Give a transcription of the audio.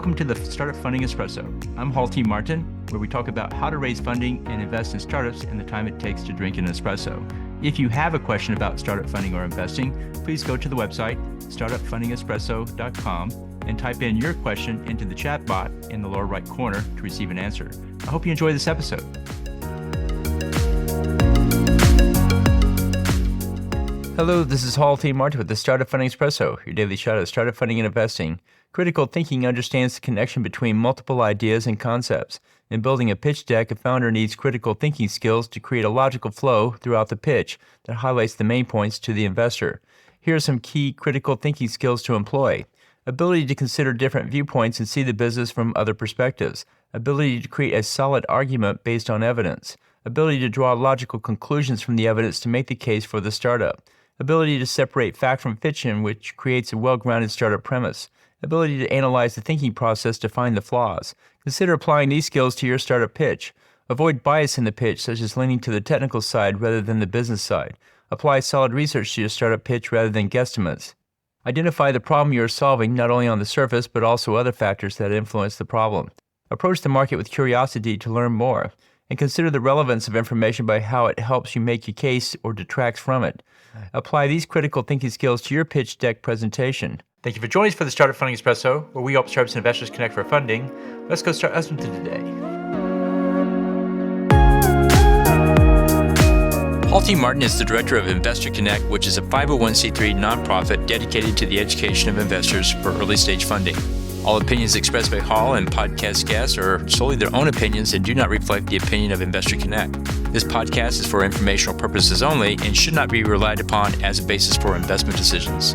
Welcome to the Startup Funding Espresso. I'm Hall T. Martin, where we talk about how to raise funding and invest in startups and the time it takes to drink an espresso. If you have a question about startup funding or investing, please go to the website, startupfundingespresso.com, and type in your question into the chat bot in the lower right corner to receive an answer. I hope you enjoy this episode. Hello, this is Hall T. Martin with the Startup Funding Espresso, your daily shot of startup funding and investing. Critical thinking understands the connection between multiple ideas and concepts. In building a pitch deck, a founder needs critical thinking skills to create a logical flow throughout the pitch that highlights the main points to the investor. Here are some key critical thinking skills to employ. Ability to consider different viewpoints and see the business from other perspectives. Ability to create a solid argument based on evidence. Ability to draw logical conclusions from the evidence to make the case for the startup. Ability to separate fact from fiction, which creates a well-grounded startup premise. Ability to analyze the thinking process to find the flaws. Consider applying these skills to your startup pitch. Avoid bias in the pitch, such as leaning to the technical side rather than the business side. Apply solid research to your startup pitch rather than guesstimates. Identify the problem you are solving not only on the surface, but also other factors that influence the problem. Approach the market with curiosity to learn more. And consider the relevance of information by how it helps you make your case or detracts from it. Apply these critical thinking skills to your pitch deck presentation. Thank you for joining us for the Startup Funding Espresso, where we help startups and investors connect for funding. Let's go start listening to today. Hall T. Martin is the director of Investor Connect, which is a 501c3 nonprofit dedicated to the education of investors for early-stage funding. All opinions expressed by Hall and podcast guests are solely their own opinions and do not reflect the opinion of Investor Connect. This podcast is for informational purposes only and should not be relied upon as a basis for investment decisions.